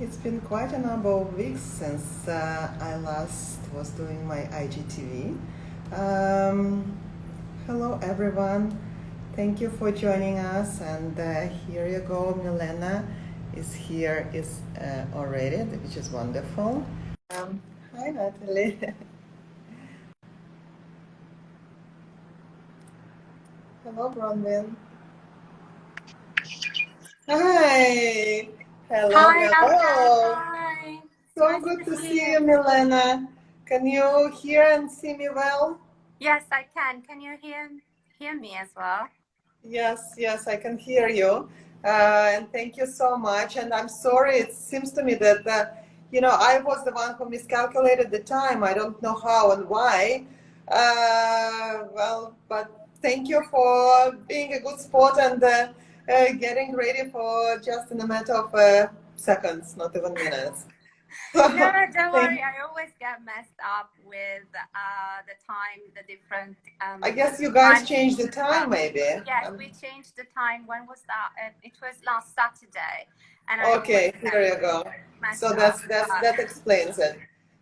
It's been quite a number of weeks since I last was doing my IGTV. Um, Hello everyone, thank you for joining us, and here you go, Milena is here already, which is wonderful. Um, Hi Natalie. Hello Bronwyn. Hi. Hello, Hi, Olga. hello. Hi. So Nice good to to see see you. you, Milena. Can you hear and see me well? Yes, I can. Can you hear me as well? Yes, yes, I can hear you. And thank you so much. And I'm sorry, it seems to me that, I was the one who miscalculated the time. I don't know how and why. But thank you for being a good sport and getting ready for just in a matter of seconds, not even minutes. No, don't Thank worry. I always get messed up with the time, the different I guess you guys time changed the zones as well. time, maybe. Yes, we changed the time. When was that? It was last Saturday, and I always Okay, get here you go. messed So up. that explains it.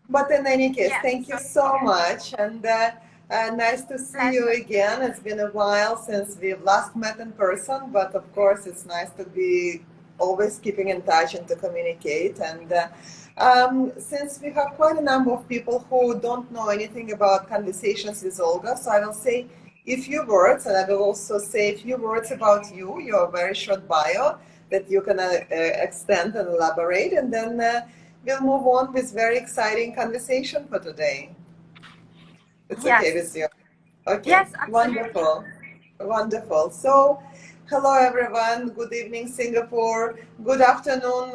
But in any case, Yes, thank you so so much, and nice to see you pleasure. again. It's been a while since we've last met in person, but of course, it's nice to be always keeping in touch and to communicate. And since we have quite a number of people who don't know anything about conversations with Olga, so I will say a few words, and I will also say a few words about you, your very short bio that you can extend and elaborate, and then we'll move on with very exciting conversation for today. It's okay Yes, with you? Okay, yes, absolutely. wonderful, wonderful. So, hello everyone. Good evening, Singapore. Good afternoon,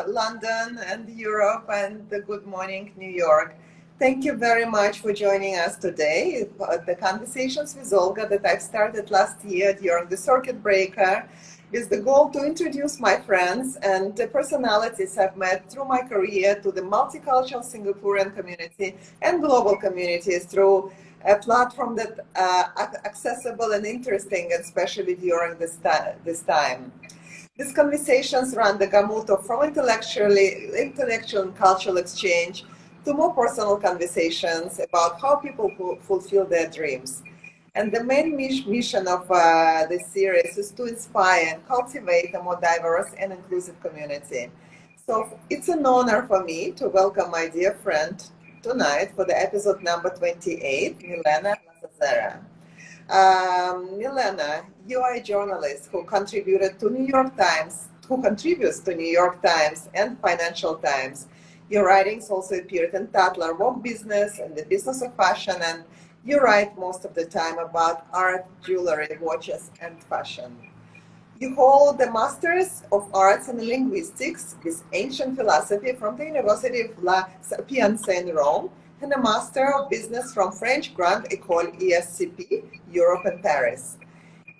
London and Europe, and good morning, New York. Thank you very much for joining us today. The conversations with Olga that I started last year during the circuit breaker with the goal to introduce my friends and the personalities I've met through my career to the multicultural Singaporean community and global communities through a platform that accessible and interesting, especially during this time. These conversations run the gamut of from intellectual and cultural exchange to more personal conversations about how people fulfill their dreams. And the main mission of this series is to inspire and cultivate a more diverse and inclusive community. So it's an honor for me to welcome my dear friend tonight for the episode number 28, Milena Lazazzera. Milena, you are a journalist who contributed to New York Times, who contributes to New York Times and Financial Times. Your writings also appeared in Tatler, Vogue Business, and the Business of Fashion, and you write most of the time about art, jewelry, watches, and fashion. You hold the Masters of Arts in Linguistics with Ancient Philosophy from the University of La Sapienza in Rome, and a Master of Business from French Grande École ESCP, Europe and Paris.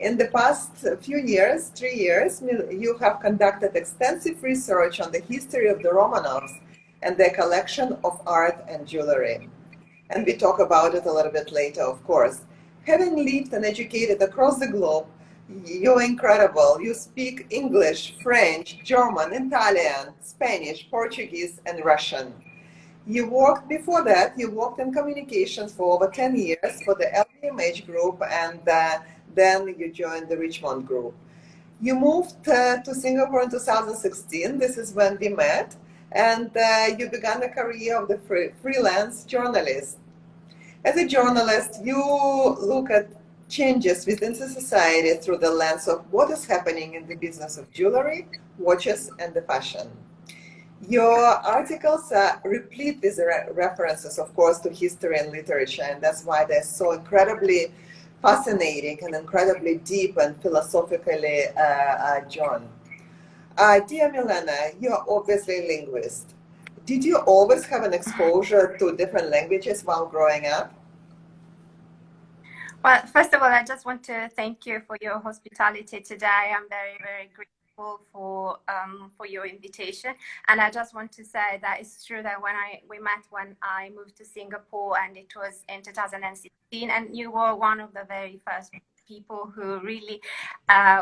In the past few years, 3 years, you have conducted extensive research on the history of the Romanovs and their collection of art and jewelry. And we talk about it a little bit later, of course. Having lived and educated across the globe, you're incredible. You speak English, French, German, Italian, Spanish, Portuguese, and Russian. You worked in communications for over 10 years for the LVMH group, and then you joined the Richmond group. You moved to Singapore in 2016. This is when we met, and you began a career of the freelance journalist. As a journalist, you look at changes within the society through the lens of what is happening in the business of jewelry, watches, and the fashion. Your articles are replete with references, of course, to history and literature, and that's why they're so incredibly fascinating and incredibly deep and philosophically drawn. Dear Milena, you're obviously a linguist. Did you always have an exposure to different languages while growing up? Well, first of all, I just want to thank you for your hospitality today. I'm very, very grateful for your invitation. And I just want to say that it's true that we met when I moved to Singapore, and it was in 2016. 2016, and you were one of the very first people who really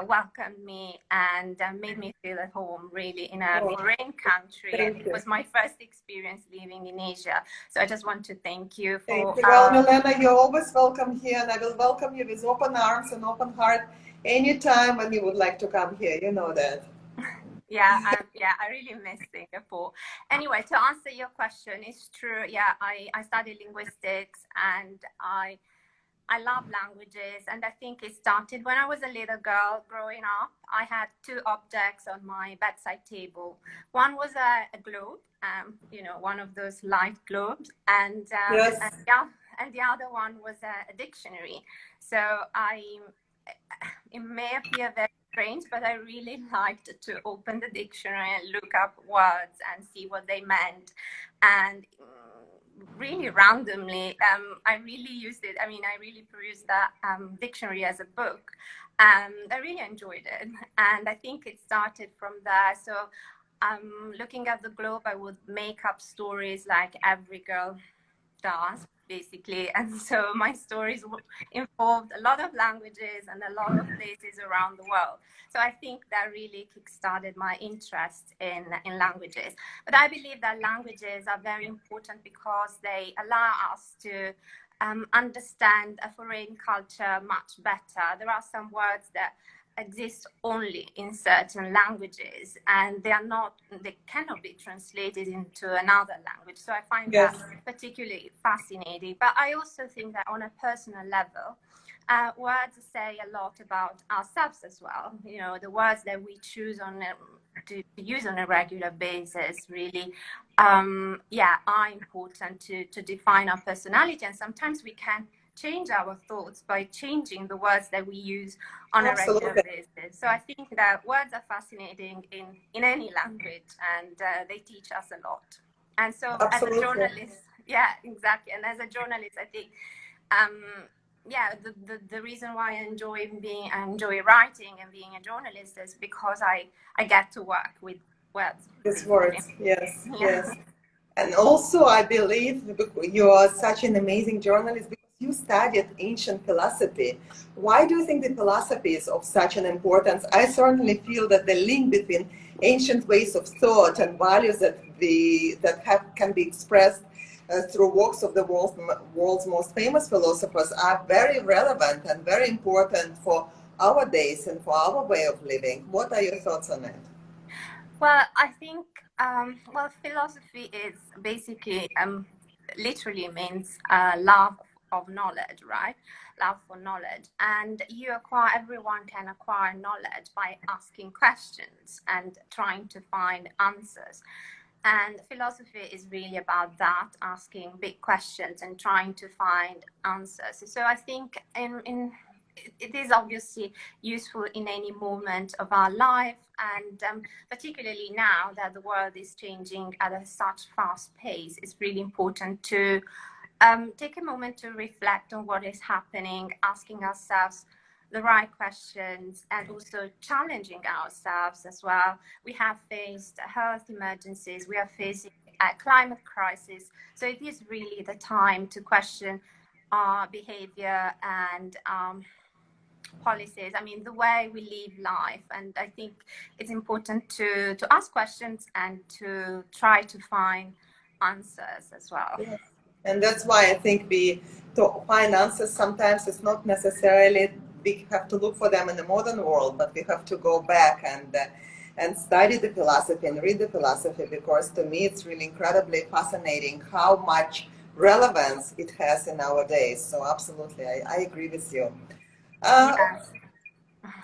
welcomed me and made me feel at home, really, in a foreign country. And it was my first experience living in Asia. So I just want to thank you for... Well, Milena, you're always welcome here, and I will welcome you with open arms and open heart anytime when you would like to come here. You know that. Yeah, I really miss Singapore. Anyway, to answer your question, it's true. Yeah, I studied linguistics, and I love languages, and I think it started when I was a little girl growing up. I had two objects on my bedside table. One was a globe, you know, one of those light globes, and yes. and the other one was a dictionary. So it may appear very strange, but I really liked to open the dictionary and look up words and see what they meant. And really randomly, I really used it. I mean, I really perused that dictionary as a book, and I really enjoyed it. And I think it started from there. So looking at the globe, I would make up stories like every girl does, basically. And so my stories involved a lot of languages and a lot of places around the world. So I think that really kickstarted my interest in languages. But I believe that languages are very important because they allow us to understand a foreign culture much better. There are some words that exist only in certain languages, and they cannot be translated into another language. So I find that particularly fascinating. But I also think that on a personal level, words say a lot about ourselves as well. You know, the words that we choose to use on a regular basis really are important to define our personality, and sometimes we can change our thoughts by changing the words that we use on a regular basis. So I think that words are fascinating in any language, and they teach us a lot. And so as a journalist, yeah, exactly. And as a journalist, I think, the reason why I enjoy writing and being a journalist is because I get to work with words. With words, yes, yes. And also, I believe you are such an amazing journalist because you studied ancient philosophy. Why do you think the philosophy is of such an importance? I certainly feel that the link between ancient ways of thought and values can be expressed through works of the world's most famous philosophers are very relevant and very important for our days and for our way of living. What are your thoughts on it? Well, I think, philosophy is basically, literally means love of knowledge, right? Love for knowledge. And everyone can acquire knowledge by asking questions and trying to find answers. And philosophy is really about that, asking big questions and trying to find answers. So I think it is obviously useful in any moment of our life, and particularly now that the world is changing at such fast pace, it's really important to take a moment to reflect on what is happening, asking ourselves the right questions, and also challenging ourselves as well. We have faced health emergencies, we are facing a climate crisis, so it is really the time to question our behavior and policies, I mean, the way we live life. And I think it's important to ask questions and to try to find answers as well. Yes. And that's why I think to find answers sometimes it's not necessarily we have to look for them in the modern world, but we have to go back and study the philosophy and read the philosophy, because to me it's really incredibly fascinating how much relevance it has in our days. So absolutely, I agree with you. Yes.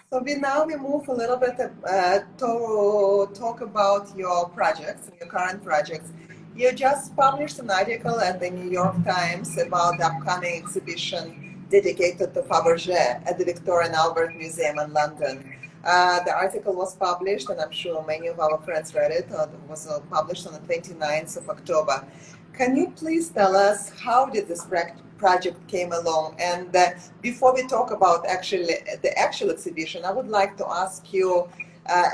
So we move a little bit to talk about your projects, your current projects. You just published an article at the New York Times about the upcoming exhibition dedicated to Faberge at the Victoria and Albert Museum in London. The article was published, and I'm sure many of our friends read it. It was published on the 29th of October. Can you please tell us how did this project came along? And before we talk about the actual exhibition, I would like to ask you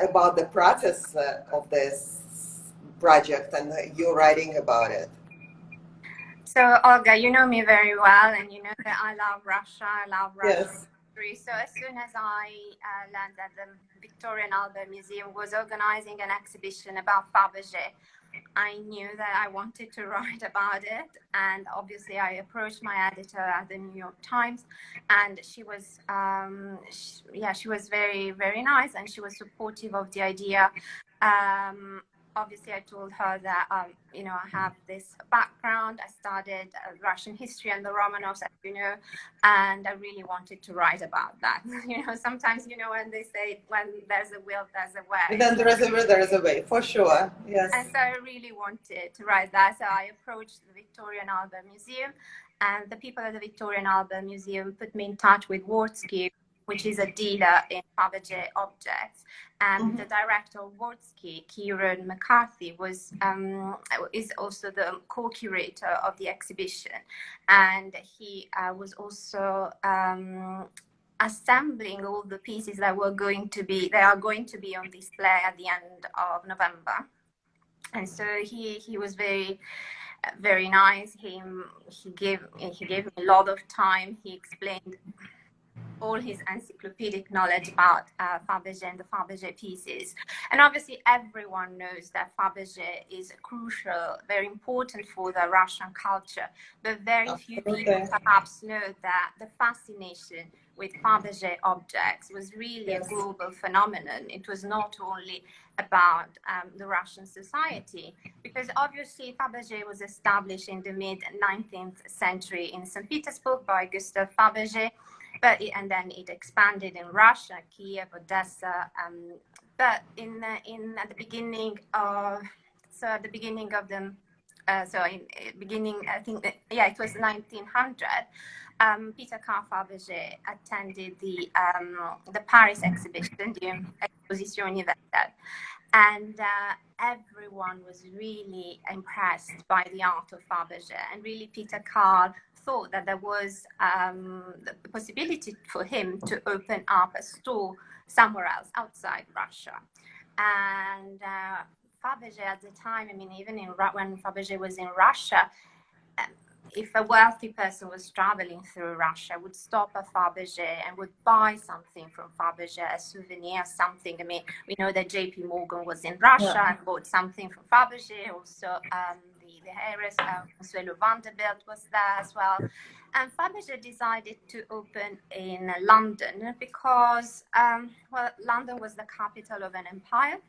about the process of this project and you writing about it. So, Olga, you know me very well, and you know that I love Russia. I love Russian Yes. history. So, as soon as I learned that the Victorian Albert Museum was organizing an exhibition about Faberge, I knew that I wanted to write about it. And obviously, I approached my editor at the New York Times, and she was, she was very, very nice, and she was supportive of the idea. Obviously, I told her that, you know, I have this background. I studied Russian history and the Romanovs, as you know, and I really wanted to write about that. You know, sometimes, you know, when they say, when there's a will, there's a way. And then there is a way, for sure. Yes. And so I really wanted to write that. So I approached the Victorian Albert Museum, and the people at the Victorian Albert Museum put me in touch with Wardsky, which is a dealer in Faberge objects. And the director of Wardsky, Kieran McCarthy, is also the co-curator of the exhibition. And he was also assembling all the pieces that are going to be on display at the end of November. And so he was very, very nice. He gave me a lot of time. He explained all his encyclopedic knowledge about Faberge and the Faberge pieces. And obviously everyone knows that Faberge is crucial, very important for the Russian culture, but very few people perhaps know that the fascination with Faberge objects was really a global phenomenon. It was not only about the Russian society, because obviously Faberge was established in the mid-19th century in St. Petersburg by Gustav Faberge, and then it expanded in Russia, Kiev, Odessa. But at the beginning of I think it was 1900. Peter Carl Faberge attended the Paris exhibition, the Exposition Universelle, and everyone was really impressed by the art of Faberge, and really Peter Carl thought that there was the possibility for him to open up a store somewhere else outside Russia. And Faberge at the time, I mean, even when Faberge was in Russia, if a wealthy person was traveling through Russia, would stop at Faberge and would buy something from Faberge, a souvenir, something. I mean, we know that J.P. Morgan was in Russia and bought something from Faberge. Also, the heiress, Consuelo Vanderbilt, was there as well. And Faberge decided to open in London because, London was the capital of an empire.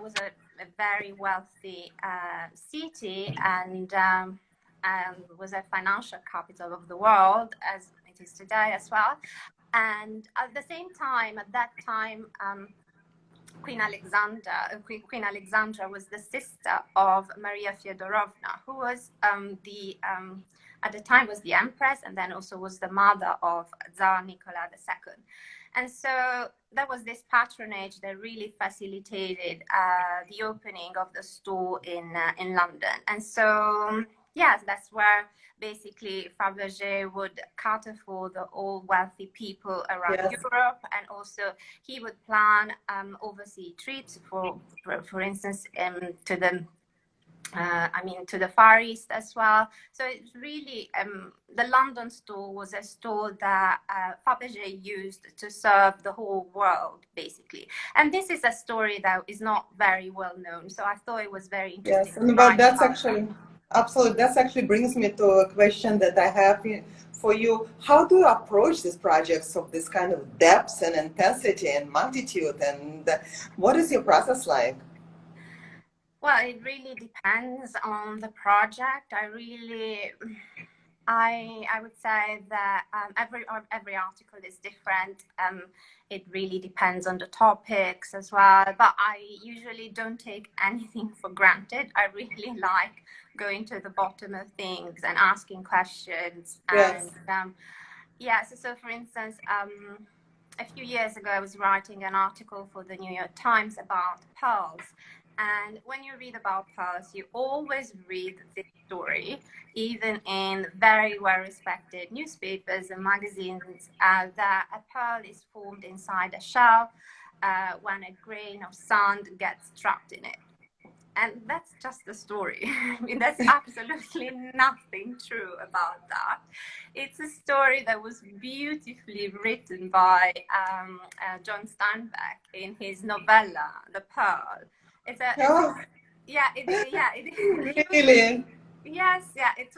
Was a very wealthy city, and was a financial capital of the world, as it is today as well. And at that time, Queen Alexandra was the sister of Maria Feodorovna, who was at the time was the empress, and then also was the mother of Tsar Nicola II. And so there was this patronage that really facilitated the opening of the store in London. And so, yes, that's where basically Faberge would cater for the all wealthy people around Europe, and also he would plan overseas trips for instance, to the to the Far East as well. So it's really, the London store was a store that Faberge used to serve the whole world, basically. And this is a story that is not very well known. So I thought it was very interesting. Yes, but that's actually, absolutely, that actually brings me to a question that I have for you. How do you approach these projects of this kind of depth and intensity and magnitude? And what is your process like? Well, it really depends on the project. I would say that every article is different. It really depends on the topics as well. But I usually don't take anything for granted. I really like going to the bottom of things and asking questions. Yes. And so for instance, a few years ago, I was writing an article for the New York Times about pearls. And when you read about pearls, you always read this story, even in very well-respected newspapers and magazines, that a pearl is formed inside a shell when a grain of sand gets trapped in it. And that's just the story. I mean, there's absolutely nothing true about that. It's a story that was beautifully written by John Steinbeck in his novella, The Pearl. Oh, He was, really? yes, yeah, it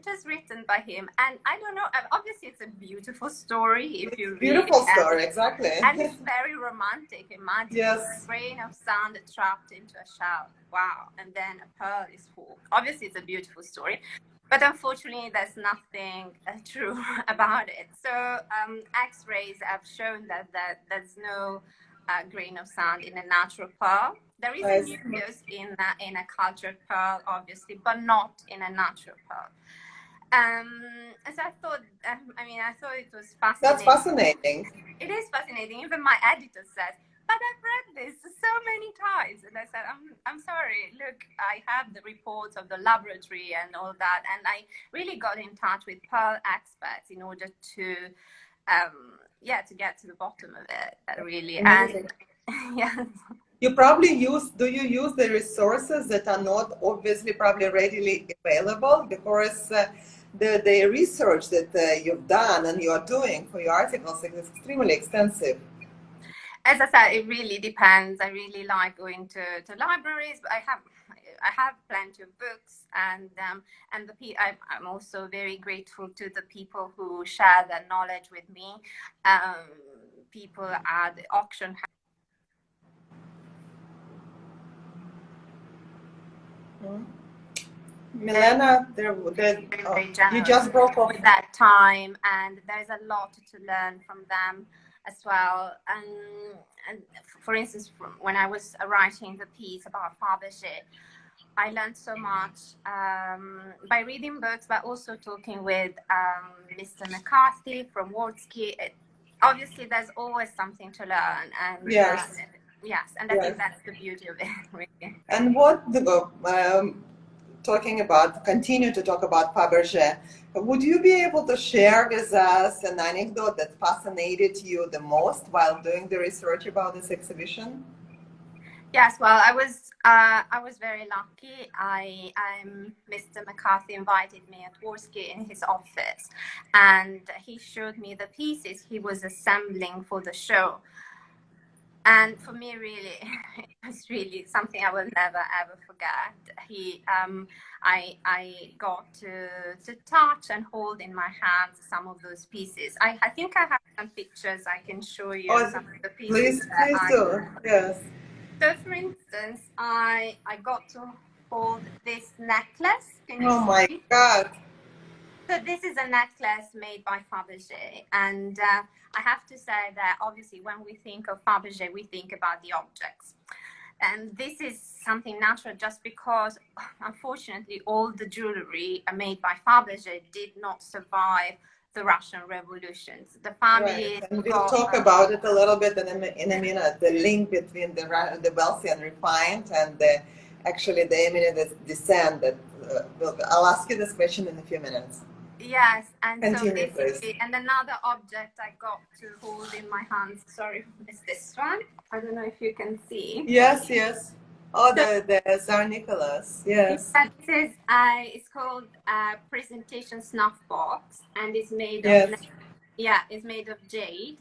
was written by him. And I don't know, obviously it's a beautiful story if you read Beautiful it. story, exactly. And it's very romantic. Imagine Yes. a grain of sand trapped into a shell. Wow. And then a pearl is formed. Obviously, it's a beautiful story. But unfortunately, there's nothing true about it. So X-rays have shown that there's no grain of sand in a natural pearl. There is a nucleus in a cultured pearl, obviously, but not in a natural pearl. So I thought, I thought it was fascinating. That's fascinating. It is fascinating. Even my editor says, but I've read this so many times. And I said, I'm sorry. Look, I have the reports of the laboratory and all that. And I really got in touch with pearl experts in order to get to the bottom of it, really. Amazing. And yeah. Do you use the resources that are not obviously probably readily available? Because the research that you've done and you're doing for your articles is extremely extensive. As I said, it really depends. I really like going to libraries, but I have plenty of books, and I'm also very grateful to the people who share their knowledge with me. People at the auction. Milena, you just broke off with that time, and there's a lot to learn from them as well. And for instance, when I was writing the piece about Faberge, I learned so much by reading books, but also talking with Mr. McCarthy from Wardsky. Obviously, there's always something to learn, and yes, and I think that's the beauty of it, really. And continue to talk about Faberge. Would you be able to share with us an anecdote that fascinated you the most while doing the research about this exhibition? Yes, well, I was very lucky. Mr. McCarthy invited me at Wardsky in his office, and he showed me the pieces he was assembling for the show. And for me, really, it was really something I will never ever forget. I got to touch and hold in my hands some of those pieces. I think I have some pictures I can show you. Some of the pieces. Please do. Yes. So, for instance, I got to hold this necklace. Oh my God! So this is a necklace made by Faberge, and I have to say that obviously when we think of Faberge, we think about the objects. And this is something natural just because, unfortunately, all the jewelry made by Faberge did not survive the Russian revolutions. The family... Right. And we'll talk about it a little bit in a minute, the link between the wealthy and refined and the eminent descent. I'll ask you this question in a few minutes. Yes, and continue, so basically, and another object I got to hold in my hands, sorry, is this one. I don't know if you can see. Yes, yes. Oh, so, the Tsar Nicholas, yes. It's called Presentation Snuff Box, and it's made of, it's made of jade.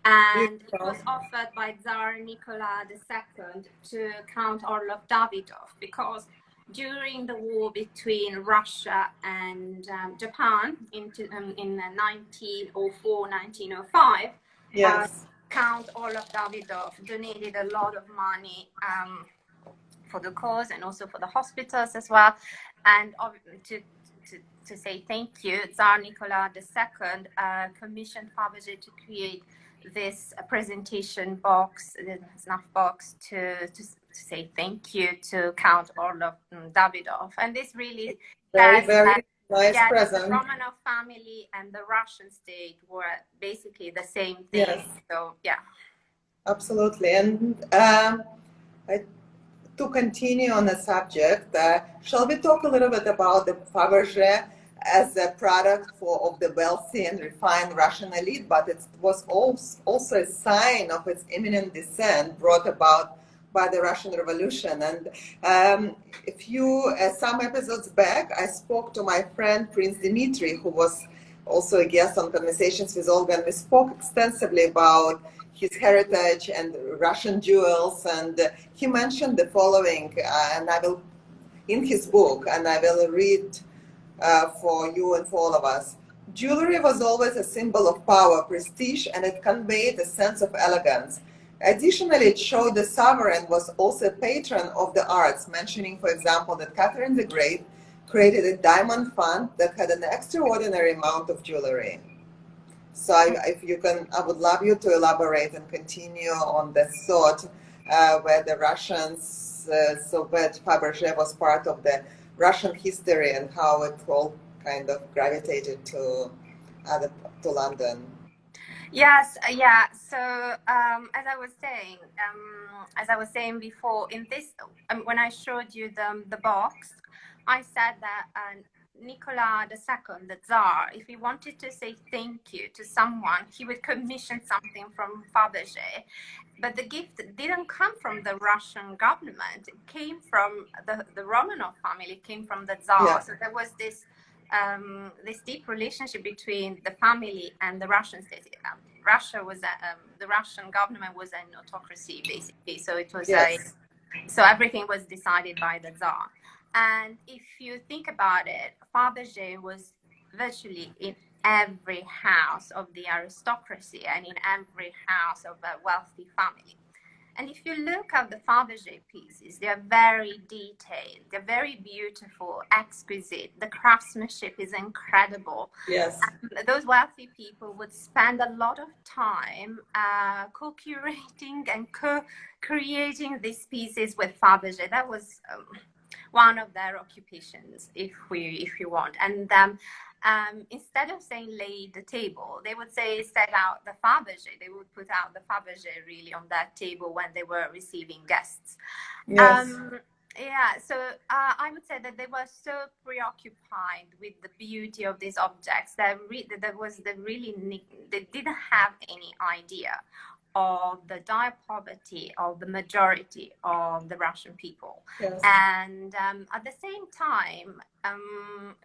And it was offered by Tsar Nicholas II to Count Orlov Davidov, because during the war between Russia and Japan in 1904, 1905, Count Orlov Davidov donated a lot of money for the cause and also for the hospitals as well. And to say thank you, Tsar Nicholas II commissioned Faberge to create this presentation box, the snuff box, to say thank you to Count Orlov Davidov. And this really very nice present. The Romanov family and the Russian state were basically the same thing. Yes. So yeah, absolutely. And to continue on the subject, shall we talk a little bit about the Faberge as a product of the wealthy and refined Russian elite, but it was also a sign of its imminent descent brought about by the Russian Revolution. And some episodes back, I spoke to my friend Prince Dmitry, who was also a guest on Conversations with Olga, and we spoke extensively about his heritage and Russian jewels. And he mentioned the following, and I will, in his book, and I will read for you and for all of us. Jewelry was always a symbol of power, prestige, and it conveyed a sense of elegance. Additionally, it showed the sovereign was also a patron of the arts, mentioning, for example, that Catherine the Great created a diamond fund that had an extraordinary amount of jewelry. So if you can, I would love you to elaborate and continue on the thought where the Russians, so where Faberge was part of the Russian history and how it all kind of gravitated to London. Yes, yeah. So as I was saying before, in this, when I showed you the box, I said that Nicola II, the Tsar, if he wanted to say thank you to someone, he would commission something from Faberge. But the gift didn't come from the Russian government. It came from the Romanov family, it came from the Tsar. Yeah. So there was this deep relationship between the family and the Russian state. Russia was the Russian government was an autocracy, basically. So it was so everything was decided by the Tsar. And if you think about it, Faberge was virtually in every house of the aristocracy and in every house of a wealthy family. And if you look at the Faberge pieces, they are very detailed, they're very beautiful, exquisite. The craftsmanship is incredible. Yes. And those wealthy people would spend a lot of time co-curating and co-creating these pieces with Faberge. That was one of their occupations, if you want. And instead of saying lay the table, they would say set out the Faberge. They would put out the Faberge really on that table when they were receiving guests. Yes. Yeah, so I would say that they were so preoccupied with the beauty of these objects that they didn't have any idea of the dire poverty of the majority of the Russian people. Yes. And at the same time,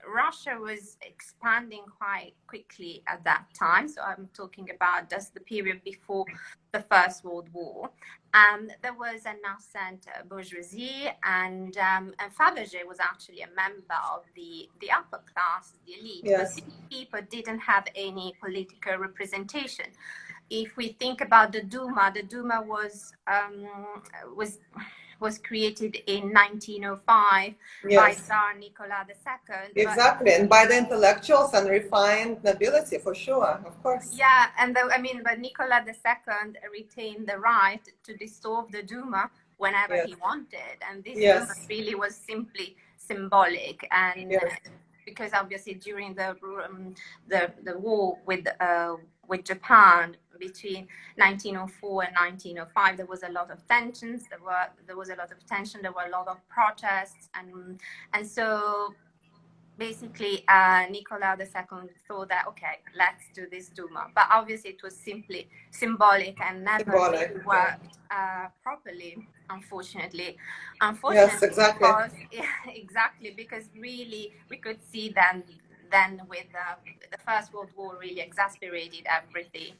Russia was expanding quite quickly at that time. So I'm talking about just the period before the First World War. And there was a nascent bourgeoisie, and Faberge was actually a member of the upper class, the elite. Yes. But these people didn't have any political representation. If we think about the Duma was created in 1905 by Tsar Nicola II. Exactly, and by the intellectuals and refined nobility, for sure, of course. Yeah, and but Nicola II retained the right to dissolve the Duma whenever he wanted, and this Duma really was simply symbolic. And because obviously during the war with Japan between 1904 and 1905, there was a lot of tensions. There was a lot of tension. There were a lot of protests, and so basically Nicola II thought that okay, let's do this Duma. But obviously it was simply symbolic and never really worked properly. Unfortunately. Yes, exactly. Exactly, because really we could see then with the First World War really exasperated everything,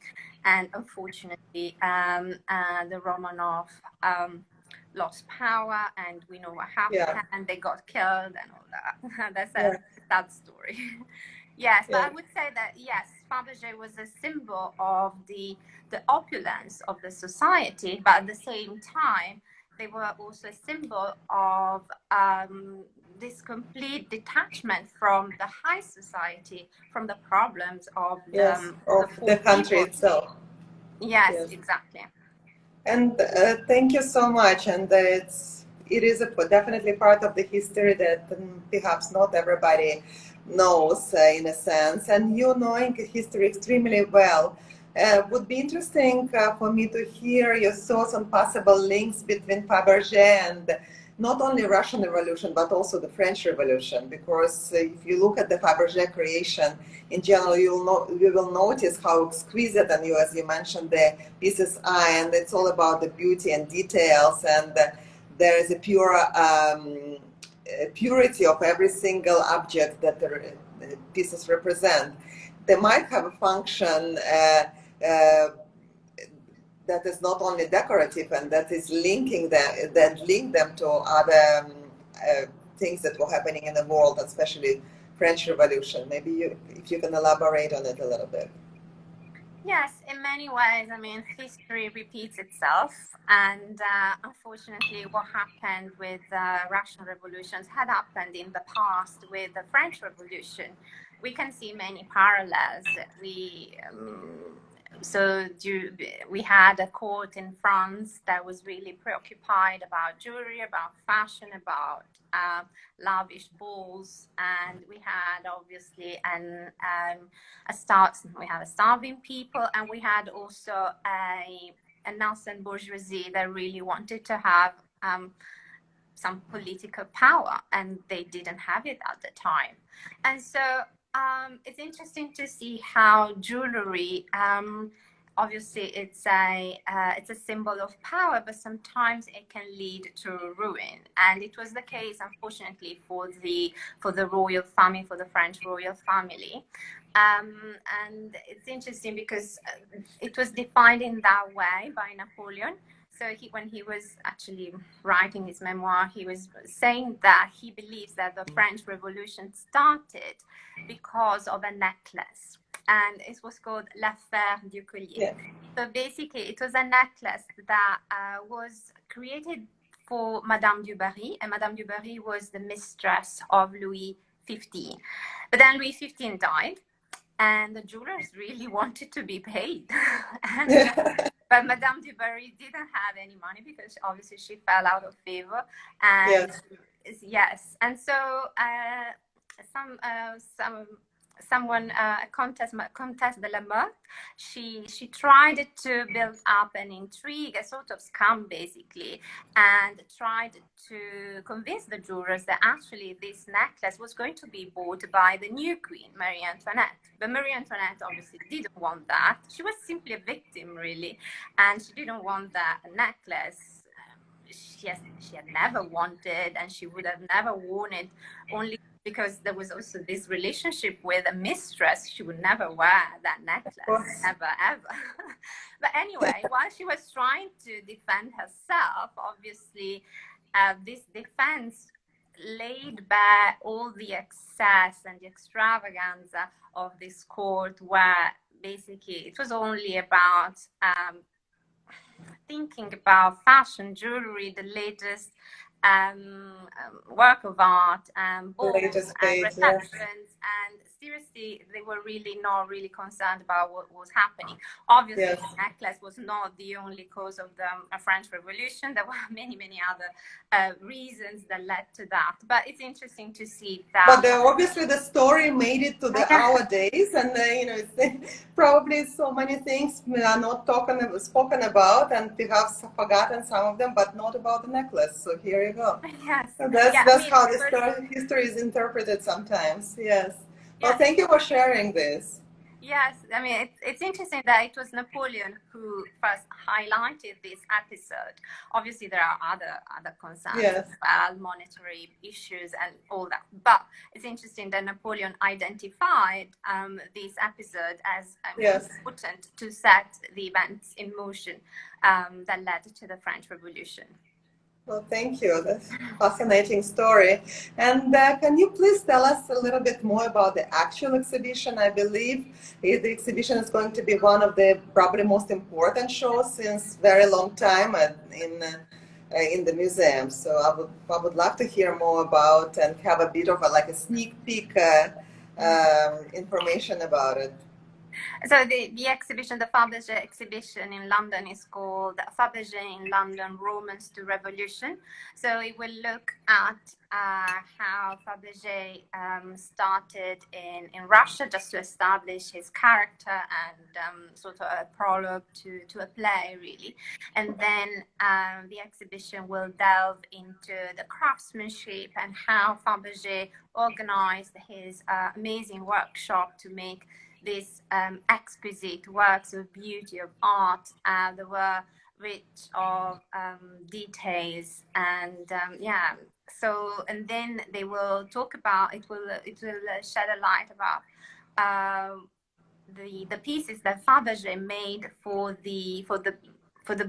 and unfortunately the Romanov lost power, and we know what happened, and they got killed and all that. That's a sad story. Yes, but I would say that yes, Faberge was a symbol of the opulence of the society, but at the same time they were also a symbol of this complete detachment from the high society, from the problems of the country itself. Yes, exactly. And thank you so much. And it is definitely part of the history that perhaps not everybody knows in a sense. And you knowing history extremely well. Would be interesting for me to hear your thoughts on possible links between Faberge and not only Russian Revolution, but also the French Revolution, because if you look at the Faberge creation in general, you will notice how exquisite, and as you mentioned, the pieces are, and it's all about the beauty and details, and there is a pure purity of every single object that the pieces represent. They might have a function that is not only decorative and that is linking them, that link them to other things that were happening in the world, especially French Revolution. Maybe if you can elaborate on it a little bit. Yes, in many ways, I mean, history repeats itself, and unfortunately, what happened with Russian revolutions had happened in the past with the French Revolution. We can see many parallels. We had a court in France that was really preoccupied about jewelry, about fashion, about lavish balls, and we had obviously we have a starving people, and we had also a nascent bourgeoisie that really wanted to have some political power, and they didn't have it at the time. And so it's interesting to see how jewelry, obviously it's a symbol of power, but sometimes it can lead to ruin. And it was the case, unfortunately, for the royal family, for the French royal family. And it's interesting because it was defined in that way by Napoleon. So when he was actually writing his memoir, he was saying that he believes that the French Revolution started because of a necklace, and it was called l'affaire du collier. Yeah. So basically, it was a necklace that was created for Madame du Barry, and Madame du Barry was the mistress of Louis XV. But then Louis XV died, and the jewelers really wanted to be paid. But Madame du Barry didn't have any money because obviously she fell out of favor. And yes. And so Comtesse de la Motte, she tried to build up an intrigue, a sort of scam basically, and tried to convince the jurors that actually this necklace was going to be bought by the new queen, Marie Antoinette. But Marie Antoinette obviously didn't want that. She was simply a victim, really, and she didn't want that necklace. She had never wanted, and she would have never worn it, only because there was also this relationship with a mistress. She would never wear that necklace, never, ever. But anyway, while she was trying to defend herself, obviously, this defense laid bare all the excess and the extravaganza of this court, where basically it was only about thinking about fashion, jewelry, the latest work of art, balls and receptions, and seriously, they were really not really concerned about what was happening. Obviously, the necklace was not the only cause of the French Revolution. There were many other reasons that led to that. But it's interesting to see that. But obviously, the story made it to our days, and it's probably so many things are not spoken about, and we have forgotten some of them, but not about the necklace. So here you go. Yes, so that's how the history is interpreted sometimes. Yes. Well, thank you for sharing this. Yes, I mean, it's interesting that it was Napoleon who first highlighted this episode. Obviously, there are other concerns as well, monetary issues and all that. But it's interesting that Napoleon identified this episode as important to set the events in motion that led to the French Revolution. Well, thank you. That's a fascinating story. And can you please tell us a little bit more about the actual exhibition? I believe the exhibition is going to be one of the probably most important shows since very long time in the museum. So I would love to hear more about and have a bit of a sneak peek information about it. So the exhibition, the Faberge exhibition in London is called Faberge in London, Romance to Revolution. So it will look at how Faberge started in Russia just to establish his character and sort of a prologue to a play, really. And then the exhibition will delve into the craftsmanship and how Faberge organized his amazing workshop to make these exquisite works of beauty, of art. They were rich of details, and yeah. So, and then they will talk about it. Will shed a light about the pieces that Faberge made for the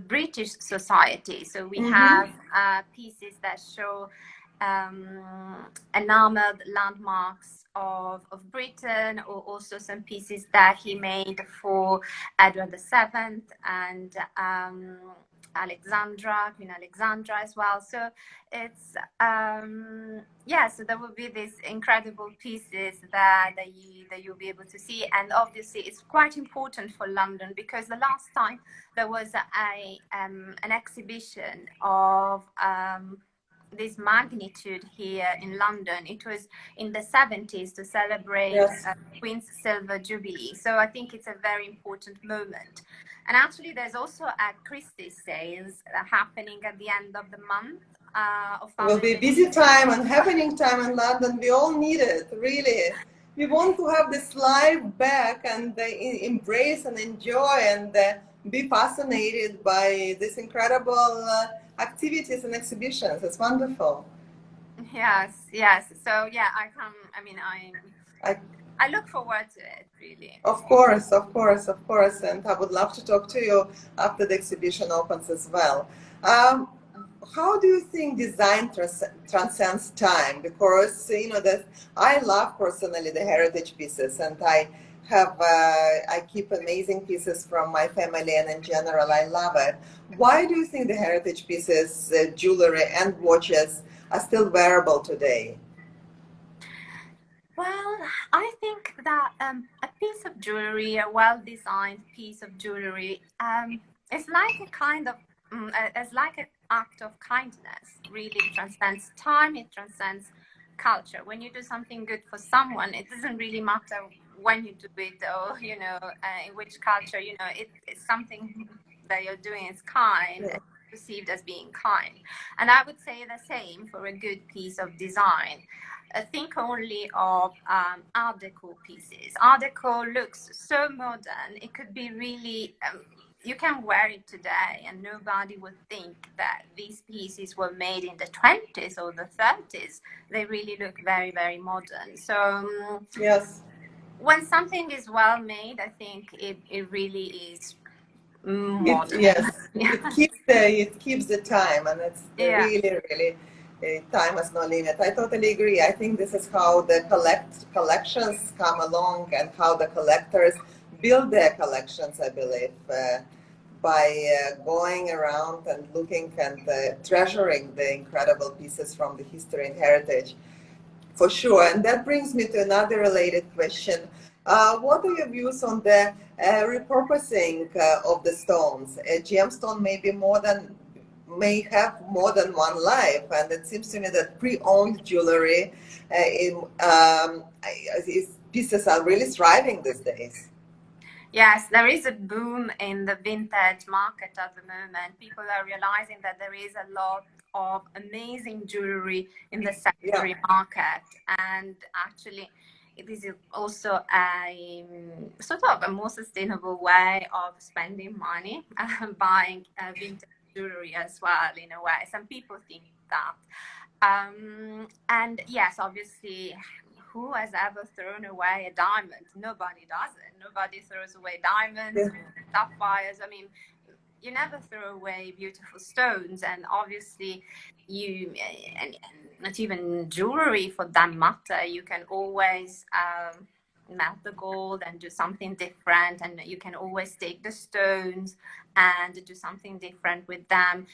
British society. So we have pieces that show enameled landmarks of Britain, or also some pieces that he made for Edward VII and Alexandra, Queen Alexandra as well. So it's yeah, so there will be these incredible pieces that you'll be able to see. And obviously it's quite important for London, because the last time there was an exhibition of this magnitude here in London, it was in the 70s to celebrate Queen's Silver Jubilee. So I think it's a very important moment. And actually there's also a Christie's sales happening at the end of the month. It will be a busy time and happening time in London. We all need it, really. We want to have this life back and embrace and enjoy and be fascinated by these incredible activities and exhibitions. It's wonderful. Yes, yes. So yeah, I look forward to it, really. Of course, of course, of course. And I would love to talk to you after the exhibition opens as well. How do you think design transcends time? Because, you know, that I love personally the heritage pieces, and I keep amazing pieces from my family, and in general, I love it. Why do you think the heritage pieces, jewelry and watches are still wearable today? Well, I think that a piece of jewelry, a well-designed piece of jewelry, is like a kind of, it's like an act of kindness. Really, it transcends time, it transcends culture. When you do something good for someone, it doesn't really matter when you do it, or, you know, in which culture, you know, it's something that you're doing is kind. Yeah. Perceived as being kind. And I would say the same for a good piece of design. Think only of Art Deco pieces. Art Deco looks so modern. It could be really, you can wear it today and nobody would think that these pieces were made in the 20s or the 30s. They really look very, very modern. So yes, when something is well made, I think it really is modern. It keeps the time, and it's really time has no limit. I totally agree. I think this is how the collections come along, and how the collectors build their collections, I believe, by going around and looking and treasuring the incredible pieces from the history and heritage, for sure. And that brings me to another related question. What are your views on the repurposing of the stones? A gemstone may have more than one life, and it seems to me that pre-owned jewelry pieces are really thriving these days. Yes, there is a boom in the vintage market at the moment. People are realizing that there is a lot of amazing jewelry in the secondary market, and actually it is also a sort of a more sustainable way of spending money, buying vintage jewelry as well, in a way. Some people think that. And yes, obviously, who has ever thrown away a diamond? Nobody does it. Nobody throws away diamonds, sapphires. I mean, you never throw away beautiful stones, and obviously and not even jewelry for that matter, you can always melt the gold and do something different, and you can always take the stones and do something different with them.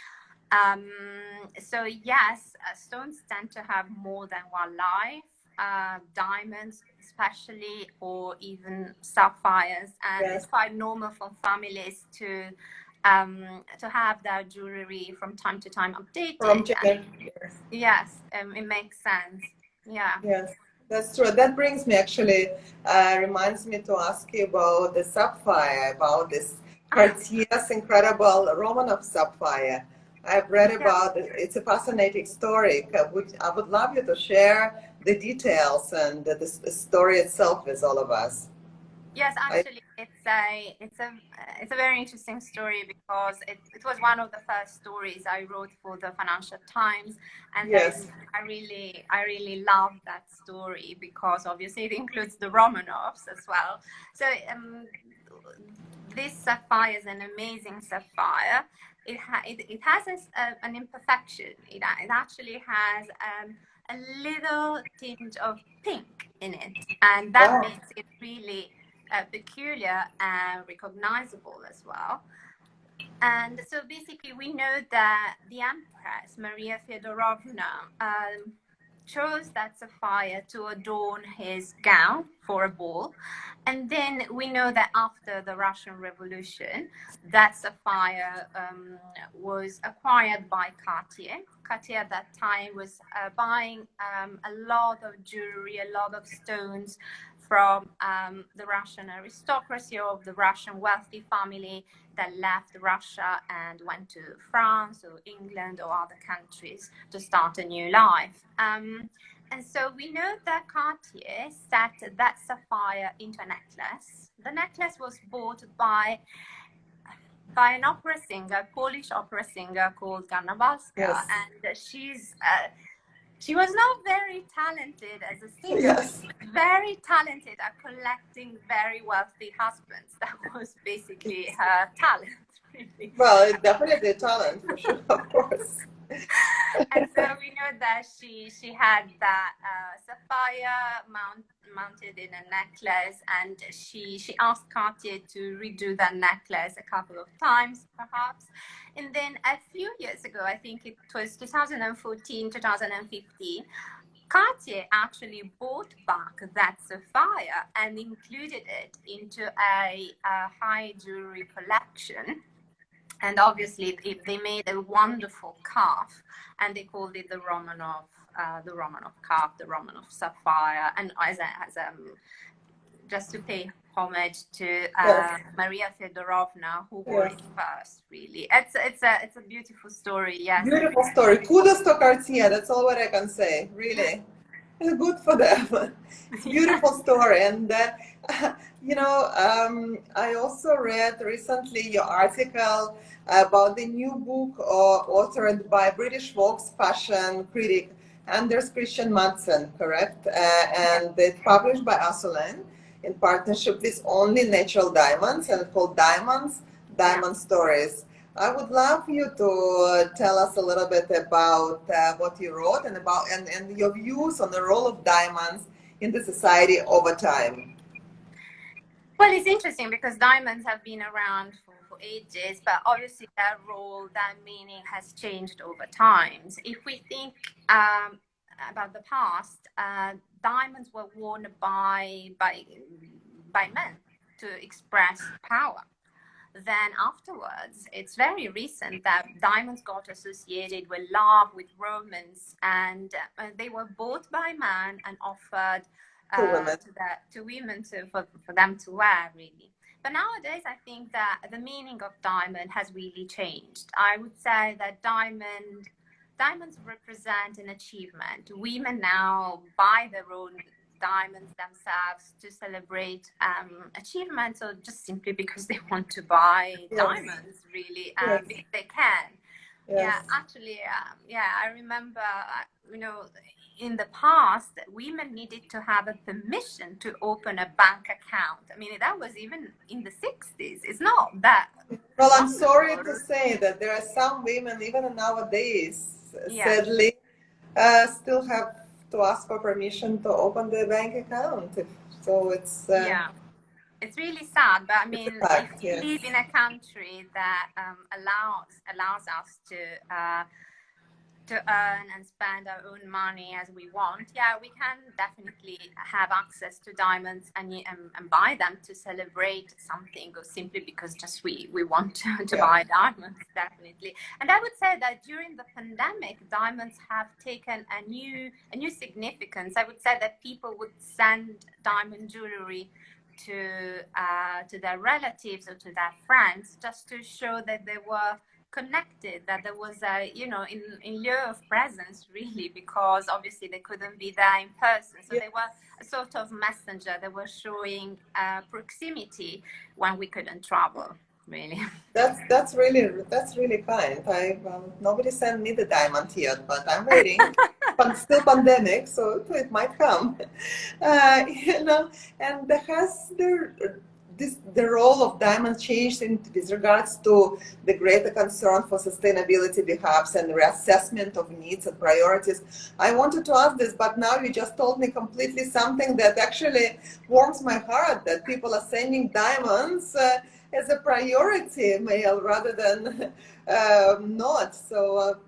So yes, stones tend to have more than one life. diamonds, especially, or even sapphires, and Yes. it's quite normal for families to have their jewelry from time to time From updated. Japan. And Yes. yes, it makes sense. Yeah. Yes, that's true. That brings me actually, reminds me to ask you about the sapphire, about this Cartier's incredible Romanov sapphire. I've read Yeah. about it. It's a fascinating story. I would love you to share the details and the story itself with all of us. Yes, I, actually, it's a very interesting story because it was one of the first stories I wrote for the Financial Times, and yes, I really love that story because obviously it includes the Romanovs as well. So this sapphire is an amazing sapphire. It has an imperfection. It actually has a little tinge of pink in it, and that wow, makes it really peculiar and recognizable as well. And so basically, we know that the Empress Maria Feodorovna chose that sapphire to adorn his gown for a ball. And then we know that after the Russian Revolution, that sapphire was acquired by Cartier. Cartier at that time was buying a lot of jewelry, a lot of stones from the Russian aristocracy or the Russian wealthy family that left Russia and went to France or England or other countries to start a new life. And so we know that Cartier set that sapphire into a necklace. The necklace was bought by an opera singer, Polish opera singer called Garnabalska, yes, and she was not very talented as a singer, but yes. she was very talented at collecting very wealthy husbands. That was basically her talent, really. Well, it's definitely a talent for sure, of course. And so we know that she had that sapphire mounted in a necklace, and she asked Cartier to redo that necklace a couple of times, perhaps. And then a few years ago, I think it was 2014, 2015, Cartier actually bought back that sapphire and included it into a high jewelry collection. And obviously, they made a wonderful calf, and they called it the Romanov calf, the Romanov sapphire, and just to pay homage to Yes, Maria Feodorovna, who wore yes. it first. Really, it's a beautiful story. Yes, I Beautiful story. Kudos to Cartier. That's all what I can say. Really, it's good for them. It's a yeah. beautiful story. And I also read recently your article about the new book authored by British Vogue's fashion critic Anders Christian Madsen, correct? And it's published by Assolin in partnership with Only Natural Diamonds, and it's called Yeah. Diamond Stories. I would love you to tell us a little bit about what you wrote and your views on the role of diamonds in the society over time. Well, it's interesting because diamonds have been around for ages, but obviously their role, their meaning has changed over time. So if we think about the past, diamonds were worn by men to express power. Then afterwards, it's very recent that diamonds got associated with love, with romance, and they were bought by men and offered To women. to women for them to wear, really. But nowadays, I think that the meaning of diamond has really changed. I would say that diamonds represent an achievement. Women now buy their own diamonds themselves to celebrate achievements, or just simply because they want to buy Yes. diamonds, really, Yes. because they can. Yeah, Yes. actually, I remember, in the past, women needed to have a permission to open a bank account. I mean, that was even in the 60s. It's not that Well, I'm long sorry ago. to say that there are some women, even nowadays, Yeah. sadly, still have to ask for permission to open the bank account. So Yeah. It's really sad, but I it's a mean, if fact, we yes. live in a country that allows us to to earn and spend our own money as we want, yeah, we can definitely have access to diamonds and buy them to celebrate something, or simply because just we want to buy diamonds, definitely. And I would say that during the pandemic, diamonds have taken a new significance. I would say that people would send diamond jewelry to their relatives or to their friends, just to show that they were connected, that there was a, in lieu of presence, really, because obviously they couldn't be there in person. So they were a sort of messenger. They were showing proximity when we couldn't travel, really. That's really kind. Nobody sent me the diamond yet, but I'm waiting. But still pandemic, so it might come. And has the role of diamond changed with regards to the greater concern for sustainability, perhaps, and reassessment of needs and priorities? I wanted to ask this, but now you just told me completely something that actually warms my heart, that people are sending diamonds as a priority, male, rather than not. So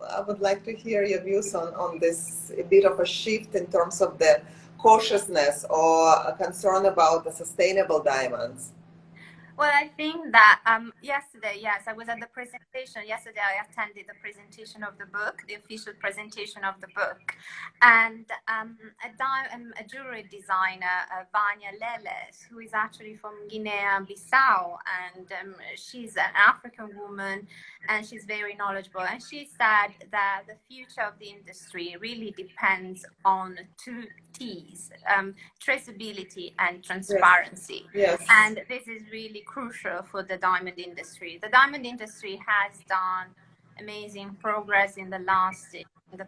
I would like to hear your views on this, a bit of a shift in terms of the cautiousness or a concern about the sustainable diamonds. Well, I think that yesterday, yes, I was at the presentation. Yesterday, I attended the presentation of the book, the official presentation of the book. And a jewelry designer, Vanya Leles, who is actually from Guinea-Bissau, and she's an African woman, and she's very knowledgeable. And she said that the future of the industry really depends on two T's, traceability and transparency. Yes. And this is really crucial for the diamond industry. The diamond industry has done amazing progress in the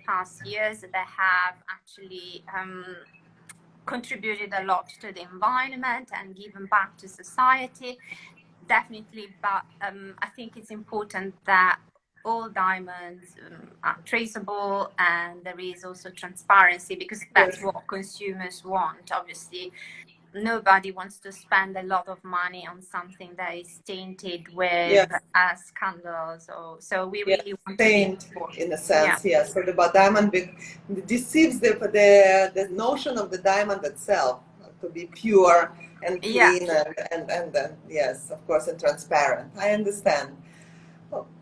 past years. They have actually contributed a lot to the environment and given back to society, definitely. But I think it's important that all diamonds are traceable, and there is also transparency, because that's what consumers want. Obviously, nobody wants to spend a lot of money on something that is tainted with scandals. So we really want taint, to in a sense, yes. So the diamond deceives the notion of the diamond itself to be pure and clean and yes, of course, and transparent. I understand.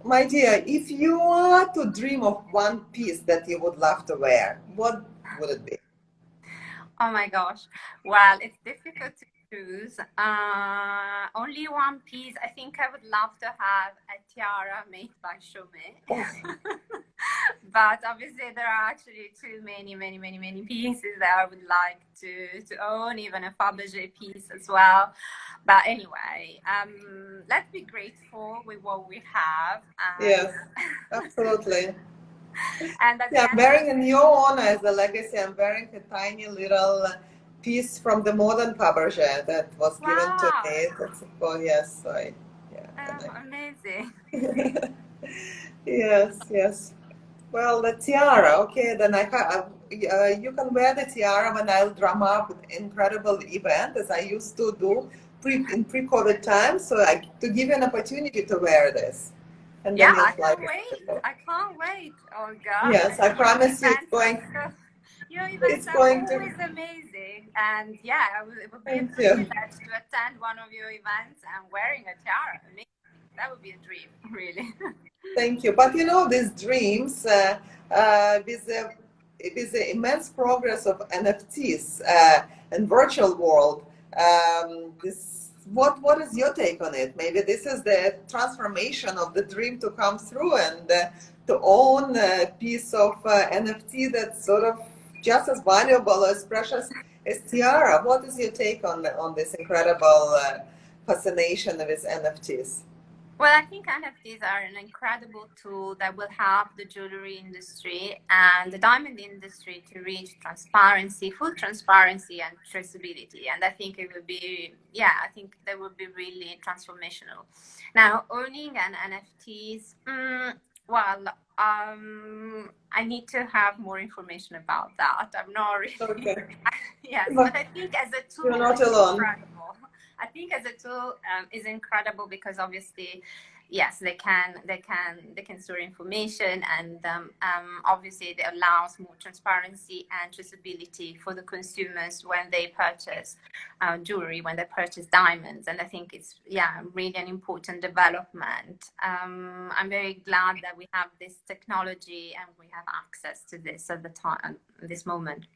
My dear, if you are to dream of one piece that you would love to wear, what would it be? Oh my gosh. Well, it's difficult to choose. Only one piece. I think I would love to have a tiara made by Chaumet. But obviously there are actually too many pieces that I would like to own, even a Faberge piece as well. But anyway, let's be grateful with what we have. Yes, absolutely. And I'm wearing in your honor as a legacy. I'm wearing a tiny little piece from the modern Faberge that was given to me. That's yes, amazing. Yes. Well, the tiara. Okay, then you can wear the tiara when I'll drum up an incredible event, as I used to do in pre-COVID times. So to give you an opportunity to wear this. And then I can't wait, Olga. Yes, I promise you it's going. Your events are always amazing, and it would be a privilege to attend one of your events and wearing a tiara. I mean, that would be a dream, really. Thank you. But these dreams, with the immense progress of NFTs and virtual world, what is your take on it? Maybe this is the transformation of the dream to come through and to own a piece of NFT that's sort of just as valuable, as precious as tiara. What is your take on this incredible fascination with NFTs? Well, I think NFTs are an incredible tool that will help the jewelry industry and the diamond industry to reach transparency, full transparency and traceability. And I think it will be, I think that would be really transformational. Now, owning an NFTs, I need to have more information about that. I'm not really. Okay. Yes, but I think as a tool, you're not alone. I think as a tool is incredible, because obviously yes, they can store information, and obviously it allows more transparency and traceability for the consumers when they purchase jewelry, when they purchase diamonds. And I think it's really an important development. I'm very glad that we have this technology and we have access to this at the time, this moment.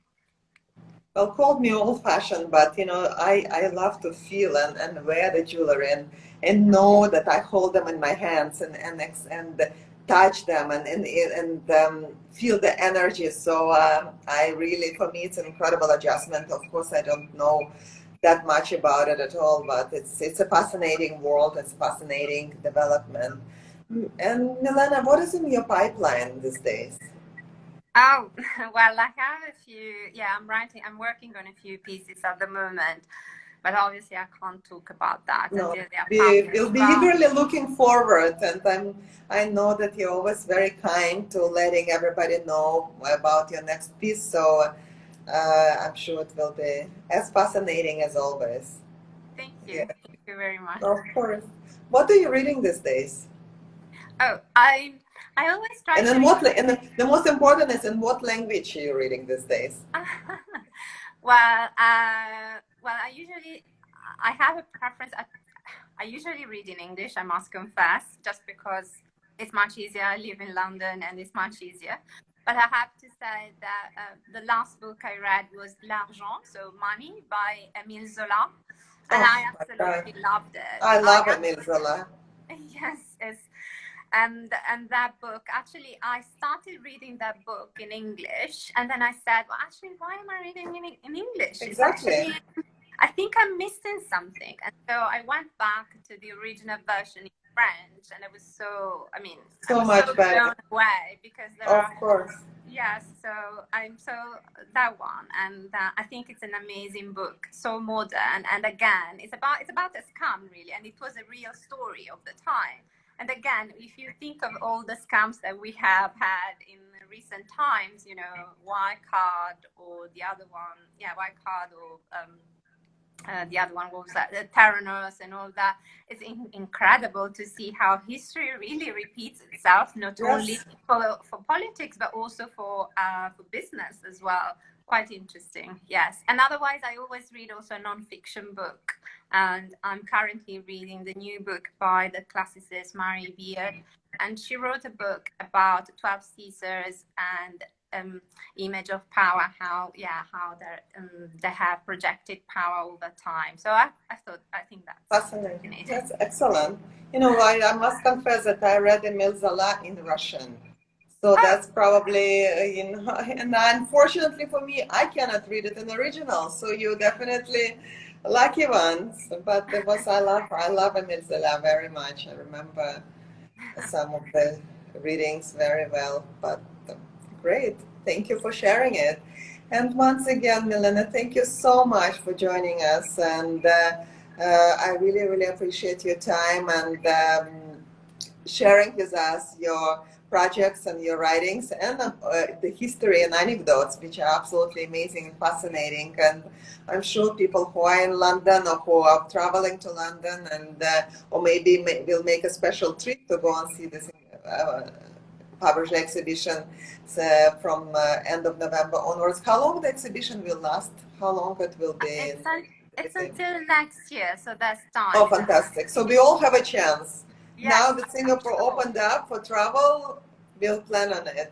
Well, call me old-fashioned, but I love to feel and wear the jewelry and know that I hold them in my hands and touch them and feel the energy. So I really, for me, it's an incredible adjustment. Of course, I don't know that much about it at all, but it's a fascinating world. It's a fascinating development. And Milena, what is in your pipeline these days? Oh, well, I have a few, I'm working on a few pieces at the moment, but obviously I can't talk about that No, until they are we'll published. be eagerly looking forward, and I know that you're always very kind to letting everybody know about your next piece, so I'm sure it will be as fascinating as always. Thank you. Yeah. Thank you very much. Of course. What are you reading these days? Oh, I always try And to in what, and the most important is, in what language are you reading these days? well, I have a preference. I usually read in English, I must confess, just because it's much easier. I live in London and it's much easier. But I have to say that the last book I read was L'Argent, so Money, by Émile Zola. And I absolutely loved it. I love Émile Zola. Yes, yes. And that book, actually, I started reading that book in English, and then I said, well, actually, why am I reading in English? Exactly. Actually, I think I'm missing something. And so I went back to the original version in French, and it was so much better. blown away, because Of course. Yes, so that one, and I think it's an amazing book, so modern, and again, it's about a scam, really, and it was a real story of the time. And again, if you think of all the scams that we have had in recent times, Wirecard, or the other one, Wirecard, or the other one was the Theranos and all that. It's incredible to see how history really repeats itself, not only for politics, but also for business as well. Quite interesting, yes. And otherwise, I always read also a non-fiction book. And I'm currently reading the new book by the classicist Mary Beard. And she wrote a book about 12 Caesars and image of power, how they have projected power over time. So I think that's fascinating. That's excellent. I must confess that I read Émile Zola in Russian. So that's probably, and unfortunately for me, I cannot read it in original. So you're definitely lucky ones. But I love Émile Zola very much. I remember some of the readings very well. But great. Thank you for sharing it. And once again, Milena, thank you so much for joining us. And I really, really appreciate your time and sharing with us your projects and your writings and the history and anecdotes, which are absolutely amazing and fascinating. And I'm sure people who are in London or who are traveling to London and or maybe will make a special trip to go and see this Faberge exhibition from end of November onwards. How long the exhibition will last? How long it will be? It's until next year, so that's time. Oh, fantastic. So we all have a chance. Yes, now that Singapore opened up for travel, we'll plan on it.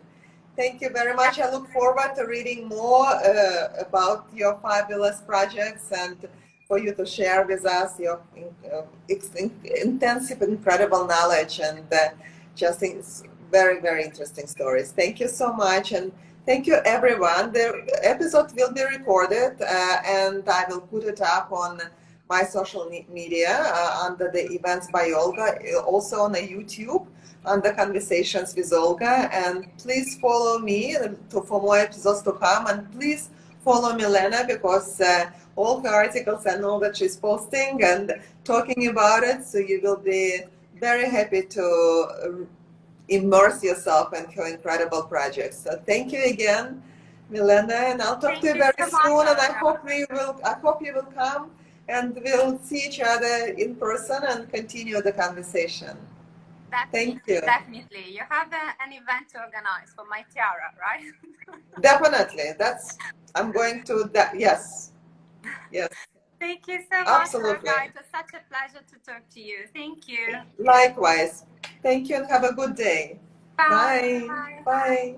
Thank you very much. I look forward to reading more about your fabulous projects and for you to share with us your intensive, incredible knowledge and just very, very interesting stories. Thank you so much. And thank you, everyone. The episode will be recorded and I will put it up on my social media under the Events by Olga, also on the YouTube under Conversations with Olga. And please follow me for more episodes to come. And please follow Milena, because all her articles I know that she's posting and talking about it. So you will be very happy to immerse yourself in her incredible projects. So thank you again, Milena, and I'll talk to you very soon. And I hope you will come and we'll see each other in person and continue the conversation. Thank you. Definitely. You have an event to organize for my tiara, right? Definitely. I'm going to that. Yes. Yes. Thank you so much, Absolutely. Olga. It was such a pleasure to talk to you. Thank you. Likewise. Thank you and have a good day. Bye. Bye. Bye. Bye.